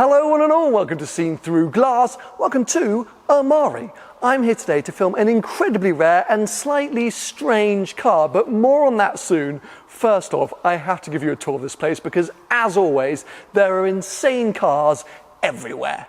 Hello one and all, welcome to Seen Through Glass, welcome to Amari. I'm here today to film an incredibly rare and slightly strange car, but more on that soon. First off, I have to give you a tour of this place because, as always, there are insane cars everywhere.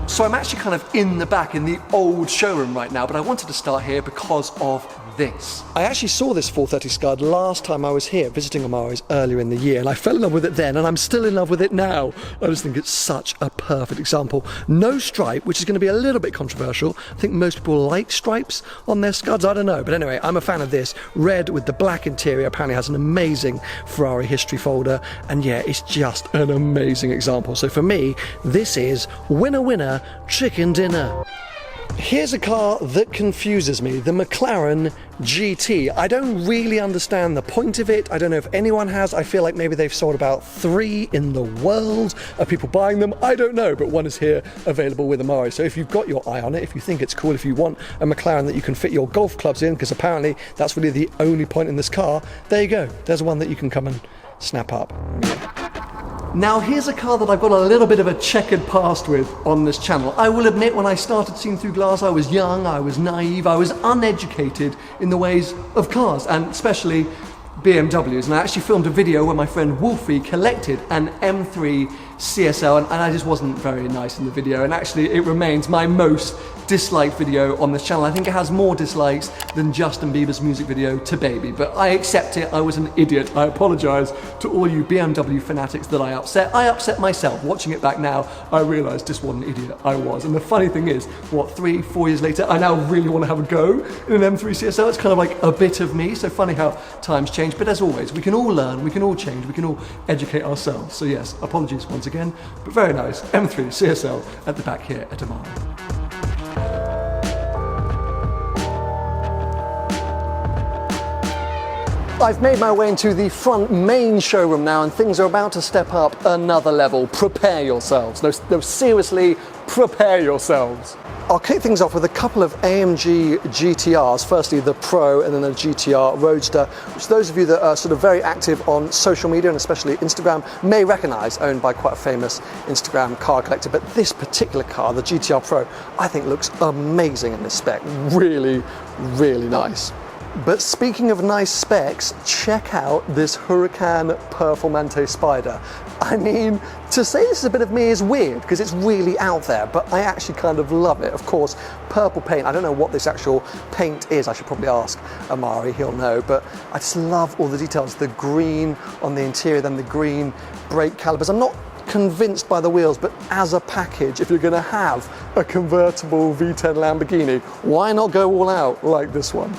So I'm actually kind of in the back in the old showroom right now, but I wanted to start here because of this. I actually saw this 430 Scud last time I was here visiting Amari's earlier in the year, and I fell in love with it then, and I'm still in love with it now. I just think it's such a perfect example. No stripe, which is going to be a little bit controversial. I think most people like stripes on their Scuds, I don't know. But anyway, I'm a fan of this. Red with the black interior apparently has an amazing Ferrari history folder, and yeah, it's just an amazing example. So for me, this is winner winner, chicken dinner. Here's a car that confuses me, the McLaren GT. I don't really understand the point of it. I don't know if anyone has. I feel like maybe they've sold about 3 in the world. Are people buying them? I don't know, but one is here available with Amari. So if you've got your eye on it, if you think it's cool, if you want a McLaren that you can fit your golf clubs in, because apparently that's really the only point in this car, there you go. There's one that you can come and snap up. Now here's a car that I've got a little bit of a checkered past with on this channel. I will admit, when I started Seen Through Glass, I was young, I was naive, I was uneducated in the ways of cars, and especially BMWs. And I actually filmed a video where my friend Wolfie collected an M3 CSL, and I just wasn't very nice in the video, and actually it remains my most disliked video on this channel. I think it has more dislikes than Justin Bieber's music video to Baby, but I accept it. I was an idiot. I apologise to all you BMW fanatics that I upset. I upset myself. Watching it back now, I realised just what an idiot I was. And the funny thing is, what, 3-4 years later, I now really want to have a go in an M3 CSL. It's kind of like a bit of me. So funny how times change, but as always, we can all learn, we can all change, we can all educate ourselves. So yes, apologies once again, but very nice M3 CSL at the back here at Amari. I've made my way into the front main showroom now, and things are about to step up another level. Prepare yourselves. No, seriously, prepare yourselves. I'll kick things off with a couple of AMG GTRs, firstly the Pro and then the GTR Roadster, which those of you that are sort of very active on social media and especially Instagram may recognise, owned by quite a famous Instagram car collector. But this particular car, the GTR Pro, I think looks amazing in this spec. Really, really nice. But speaking of nice specs, check out this Huracan Performante Spider. I mean, to say this is a bit of me is weird because it's really out there, but I actually kind of love it. Of course, purple paint. I don't know what this actual paint is. I should probably ask Amari, he'll know, but I just love all the details. The green on the interior, then the green brake calipers. I'm not convinced by the wheels, but as a package, if you're going to have a convertible V10 Lamborghini, why not go all out like this one?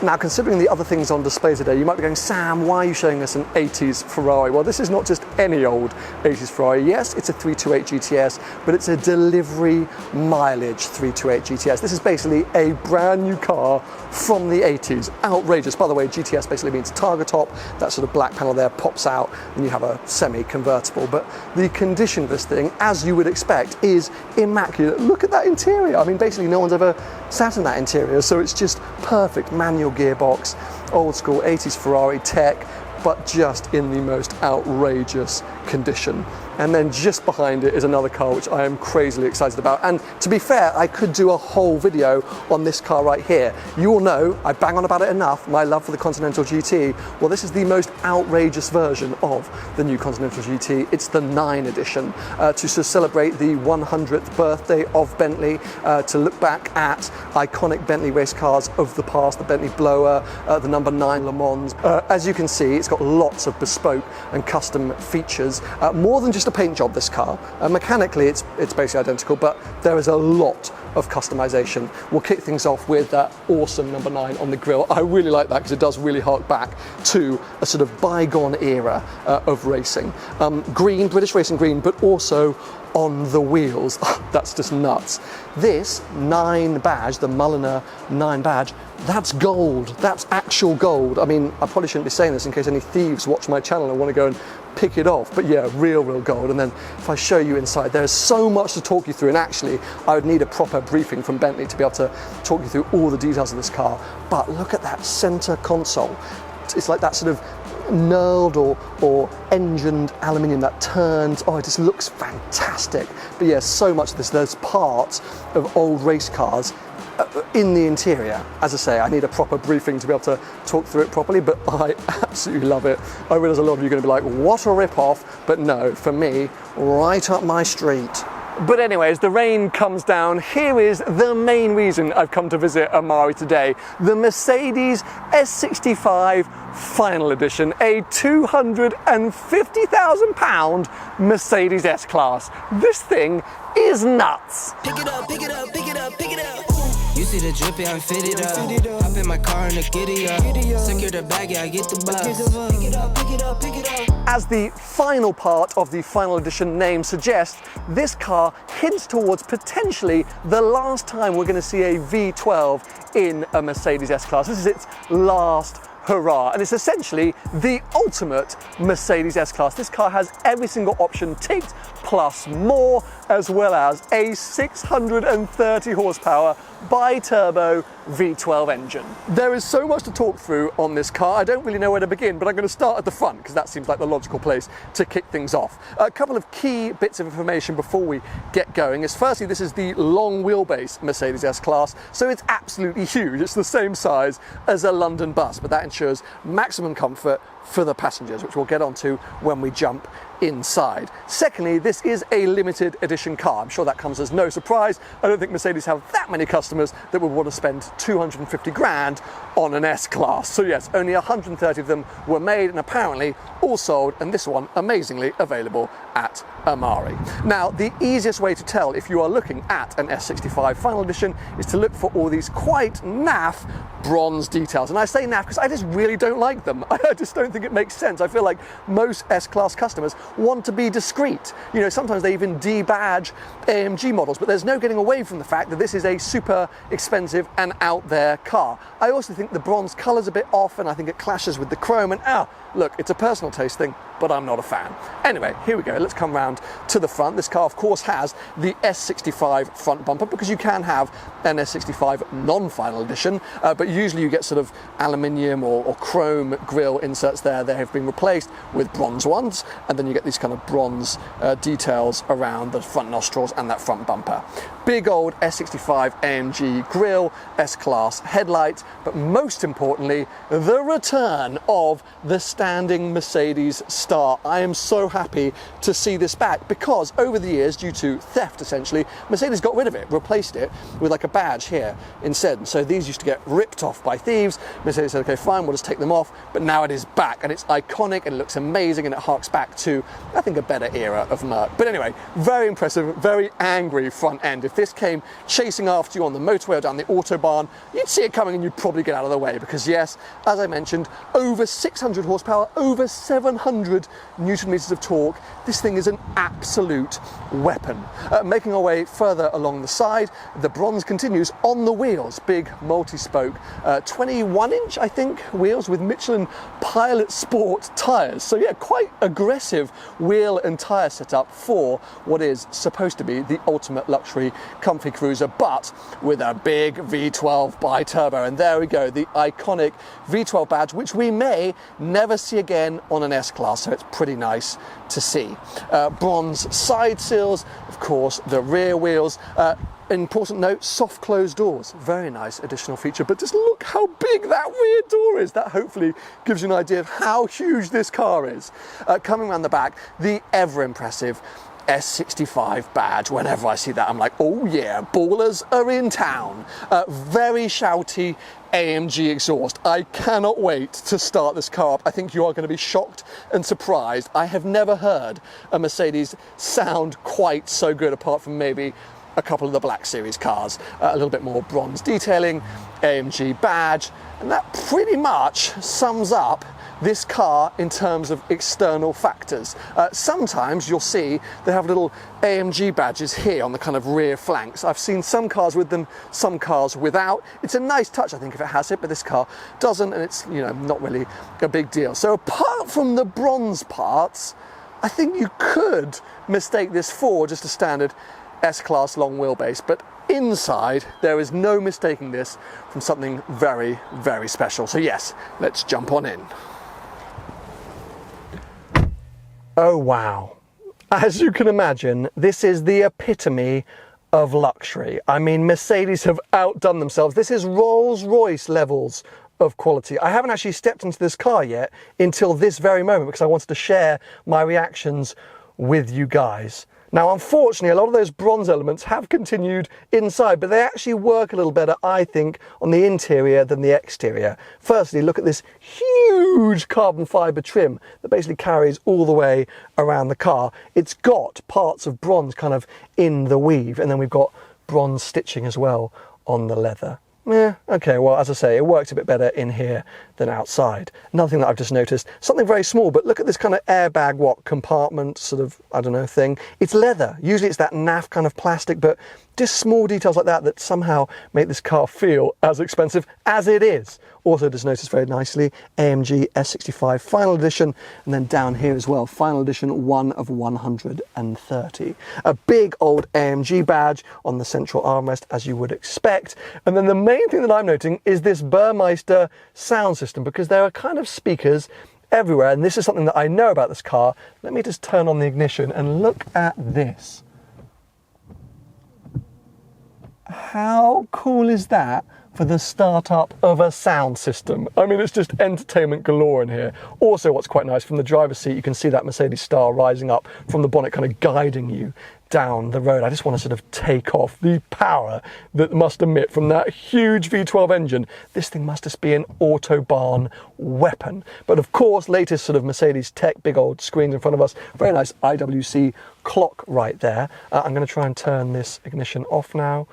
Now, considering the other things on display today, you might be going, Sam, why are you showing us an 80s Ferrari? Well, this is not just any old 80s Ferrari. Yes, it's a 328 GTS, but it's a delivery mileage 328 GTS. This is basically a brand new car from the 80s. Outrageous. By the way, GTS basically means Targa top. That sort of black panel there pops out and you have a semi-convertible. But the condition of this thing, as you would expect, is immaculate. Look at that interior. I mean, basically no one's ever sat in that interior, so it's just perfect. Manual gearbox, old school 80s Ferrari tech, but just in the most outrageous condition. And then just behind it is another car which I am crazily excited about. And to be fair, I could do a whole video on this car right here. You all know, I bang on about it enough, my love for the Continental GT. Well, this is the most outrageous version of the new Continental GT. It's the 9 edition, to celebrate the 100th birthday of Bentley, to look back at iconic Bentley race cars of the past, the Bentley Blower, the number 9 Le Mans. As you can see, it's got lots of bespoke and custom features, more than just a paint job, this car. Mechanically, it's basically identical, but there is a lot of customization. We'll kick things off with that awesome number 9 on the grille. I really like that because it does really hark back to a sort of bygone era of racing. Green, British racing green, but also on the wheels. That's just nuts. This 9 badge, the Mulliner 9 badge, that's gold. That's actual gold. I mean, I probably shouldn't be saying this in case any thieves watch my channel and want to go and pick it off. But yeah, real gold. And then if I show you inside, there's so much to talk you through, and actually I would need a proper briefing from Bentley to be able to talk you through all the details of this car. But look at that center console. It's like that sort of knurled or engined aluminium that turns. Oh, it just looks fantastic. But yeah, so much of this, there's parts of old race cars in the interior. As I say, I need a proper briefing to be able to talk through it properly, but I absolutely love it. I realise a lot of you are going to be like, what a rip-off, but no, for me, right up my street. But anyways, the rain comes down. Here is the main reason I've come to visit Amari today. The Mercedes S65 Final Edition, a £250,000 Mercedes S-Class. This thing is nuts. Pick it up, pick it up, pick it up, pick it up. You see the drippy, I fit it up. Hop in my car and the giddy up. Secure the bag, yeah, I get the bus. Pick it up, pick it up, pick it up. As the final part of the Final Edition name suggests, this car hints towards potentially the last time we're going to see a V12 in a Mercedes S-Class. This is its last hurrah, and it's essentially the ultimate Mercedes S-Class. This car has every single option ticked, plus more, as well as a 630 horsepower bi-turbo V12 engine. There is so much to talk through on this car. I don't really know where to begin, but I'm going to start at the front because that seems like the logical place to kick things off. A couple of key bits of information before we get going is, firstly, this is the long wheelbase Mercedes S-Class, so it's absolutely huge. It's the same size as a London bus, but that ensures maximum comfort for the passengers, which we'll get onto when we jump inside. Secondly, this is a limited edition car. I'm sure that comes as no surprise. I don't think Mercedes have that many customers that would want to spend 250 grand on an S-Class. So yes, only 130 of them were made and apparently all sold, and this one amazingly available at Amari. Now, the easiest way to tell if you are looking at an S65 Final Edition is to look for all these quite naff bronze details. And I say naff because I just really don't like them. I just don't think it makes sense. I feel like most S-Class customers want to be discreet. You know, sometimes they even debadge AMG models, but there's no getting away from the fact that this is a super expensive and out there car. I also think the bronze colour's a bit off, and I think it clashes with the chrome, and look, it's a personal taste thing, but I'm not a fan. Anyway, here we go. Let's come round to the front. This car, of course, has the S65 front bumper, because you can have an S65 non-Final Edition, but usually you get sort of aluminium or chrome grille inserts there. They have been replaced with bronze ones, and then you get these kind of bronze details around the front nostrils and that front bumper. Big old S65 AMG grille, S-Class headlights, but most importantly, the return of the standing Mercedes star. I am so happy to see this back, because over the years, due to theft essentially, Mercedes got rid of it, replaced it with like a badge here instead. So these used to get ripped off by thieves. Mercedes said, okay, fine, we'll just take them off, but now it is back, and it's iconic and it looks amazing, and it harks back to, I think, a better era of Merc. But anyway, very impressive, very angry front end. If this came chasing after you on the motorway or down the Autobahn, you'd see it coming and you'd probably get out of the way, because yes, as I mentioned, over 600 horsepower, over 700 newton meters of torque. This thing is an absolute weapon. Making our way further along the side, the bronze continues on the wheels. Big multi-spoke 21-inch, I think, wheels with Michelin Pilot Sport tyres. So yeah, quite aggressive wheel and tyre setup for what is supposed to be the ultimate luxury comfy cruiser, but with a big V12 bi-turbo. And there we go, the iconic V12 badge, which we may never see again on an S-Class, so it's pretty nice to see. Bronze side sills, of course, the rear wheels. Important note, soft closed doors. Very nice additional feature, but just look how big that rear door is. That hopefully gives you an idea of how huge this car is. Coming around the back, the ever impressive S65 badge. Whenever I see that, I'm like, oh yeah, ballers are in town. Very shouty AMG exhaust. I cannot wait to start this car up. I think you are going to be shocked and surprised. I have never heard a Mercedes sound quite so good, apart from maybe a couple of the Black Series cars. A little bit more bronze detailing, AMG badge, and that pretty much sums up this car in terms of external factors. Sometimes you'll see they have little AMG badges here on the kind of rear flanks. I've seen some cars with them, some cars without. It's a nice touch, I think, if it has it, but this car doesn't, and it's, you know, not really a big deal. So apart from the bronze parts, I think you could mistake this for just a standard S-Class long wheelbase, but inside there is no mistaking this from something very, very special. So yes, let's jump on in. Oh wow. As you can imagine, this is the epitome of luxury. I mean, Mercedes have outdone themselves. This is Rolls-Royce levels of quality. I haven't actually stepped into this car yet until this very moment because I wanted to share my reactions with you guys. Now, unfortunately, a lot of those bronze elements have continued inside, but they actually work a little better, I think, on the interior than the exterior. Firstly, look at this huge carbon fibre trim that basically carries all the way around the car. It's got parts of bronze kind of in the weave, and then we've got bronze stitching as well on the leather. Yeah, okay, well, as I say, it works a bit better in here than outside. Another thing that I've just noticed, something very small, but look at this kind of airbag, compartment sort of, I don't know, thing. It's leather. Usually it's that naff kind of plastic, but just small details like that that somehow make this car feel as expensive as it is. Also just noticed very nicely, AMG S65 Final Edition, and then down here as well, Final Edition 1 of 130. A big old AMG badge on the central armrest, as you would expect. And then the main thing that I'm noting is this Burmeister sound system, because there are kind of speakers everywhere, and this is something that I know about this car. Let me just turn on the ignition and look at this. How cool is that for the startup of a sound system? I mean, it's just entertainment galore in here. Also, what's quite nice, from the driver's seat, you can see that Mercedes star rising up from the bonnet, kind of guiding you down the road. I just want to sort of take off the power that must emit from that huge V12 engine. This thing must just be an Autobahn weapon. But of course, latest sort of Mercedes tech, big old screens in front of us. Very nice IWC clock right there. I'm going to try and turn this ignition off now,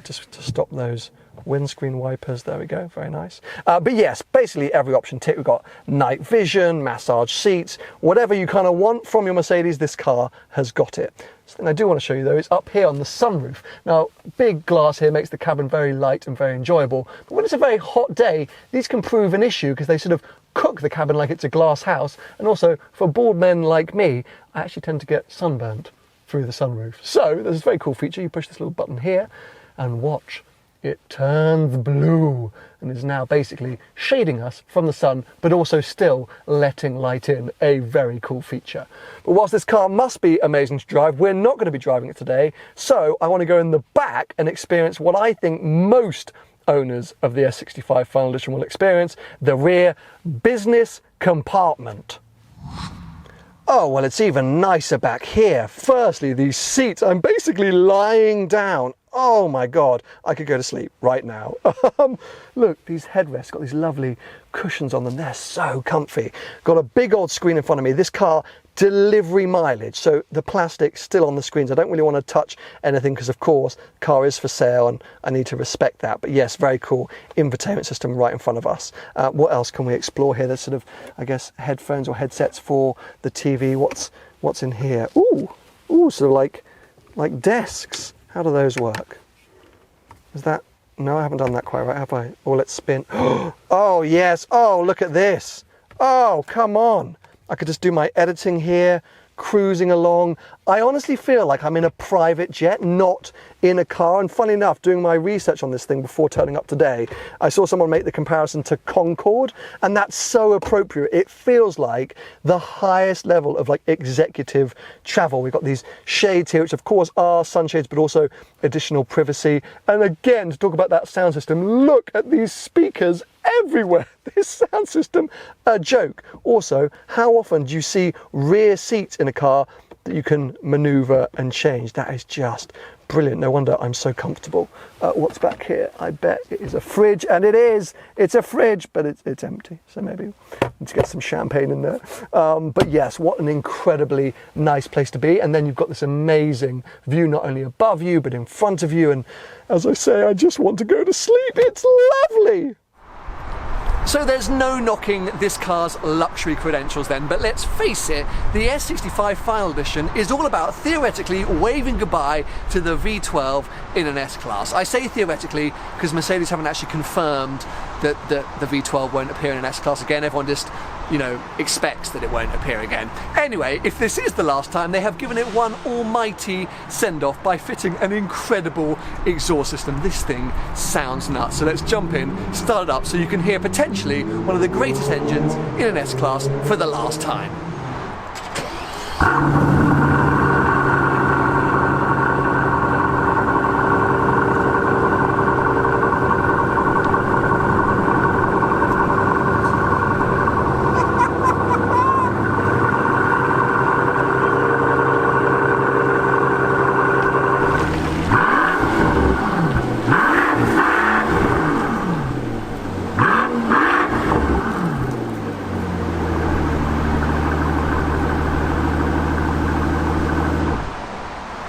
just to stop those windscreen wipers. There we go, very nice. But yes, basically every option tick. We've got night vision, massage seats, whatever you kind of want from your Mercedes, this car has got it. Something I do want to show you though is up here on the sunroof. Now, big glass here makes the cabin very light and very enjoyable, but when it's a very hot day, these can prove an issue because they sort of cook the cabin like it's a glass house, and also for bald men like me, I actually tend to get sunburnt through the sunroof. So there's this very cool feature. You push this little button here and watch. It turns blue and is now basically shading us from the sun, but also still letting light in. A very cool feature. But whilst this car must be amazing to drive, we're not going to be driving it today. So I want to go in the back and experience what I think most owners of the S65 Final Edition will experience, the rear business compartment. Oh, well, it's even nicer back here. Firstly, these seats, I'm basically lying down. Oh my God, I could go to sleep right now. Look, these headrests got these lovely cushions on them. They're so comfy. Got a big old screen in front of me. This car, delivery mileage. So the plastic's still on the screens. I don't really want to touch anything because of course, the car is for sale and I need to respect that. But yes, very cool infotainment system right in front of us. What else can we explore here? There's sort of, I guess, headphones or headsets for the TV. What's in here? Ooh, sort of like desks. How do those work? Is that, no, I haven't done that quite right, have I? Oh, let's spin. Oh, yes. Oh, look at this. Oh, come on. I could just do my editing here, cruising along. I honestly feel like I'm in a private jet, not in a car. And funny enough, doing my research on this thing before turning up today, I saw someone make the comparison to Concorde, and that's so appropriate. It feels like the highest level of like executive travel. We've got these shades here, which of course are sunshades, but also additional privacy. And again, to talk about that sound system, look at these speakers everywhere. This sound system, a joke. Also, how often do you see rear seats in a car that you can maneuver and change? That is just brilliant. No wonder I'm so comfortable. What's back here? I bet it is a fridge, and it is. It's a fridge, but it's empty. So maybe let's get some champagne in there. But yes, what an incredibly nice place to be. And then you've got this amazing view, not only above you, but in front of you. And as I say, I just want to go to sleep. It's lovely. So there's no knocking this car's luxury credentials then, but let's face it, the S65 Final Edition is all about theoretically waving goodbye to the V12 in an S-Class. I say theoretically because Mercedes haven't actually confirmed that the V12 won't appear in an S-Class again. Everyone just, you know, expects that it won't appear again. Anyway, if this is the last time, they have given it one almighty send-off by fitting an incredible exhaust system. This thing sounds nuts. So let's jump in, start it up so you can hear potentially one of the greatest engines in an S-Class for the last time.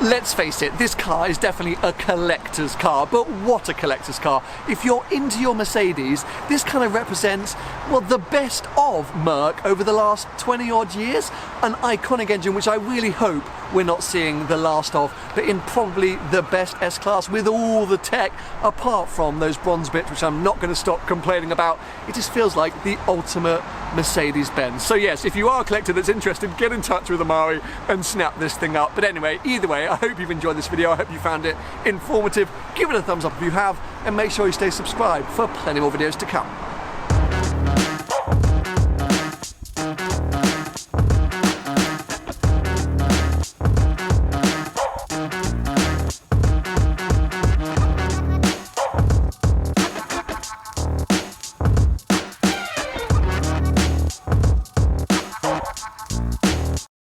Let's face it, this car is definitely a collector's car, but what a collector's car. If you're into your Mercedes, this kind of represents, well, the best of Merc over the last 20 odd years. An iconic engine which I really hope we're not seeing the last of, but in probably the best S-Class with all the tech, apart from those bronze bits, which I'm not going to stop complaining about. It just feels like the ultimate Mercedes-Benz. So yes, if you are a collector that's interested, get in touch with Amari and snap this thing up. But anyway, either way, I hope you've enjoyed this video. I hope you found it informative. Give it a thumbs up if you have, and make sure you stay subscribed for plenty more videos to come.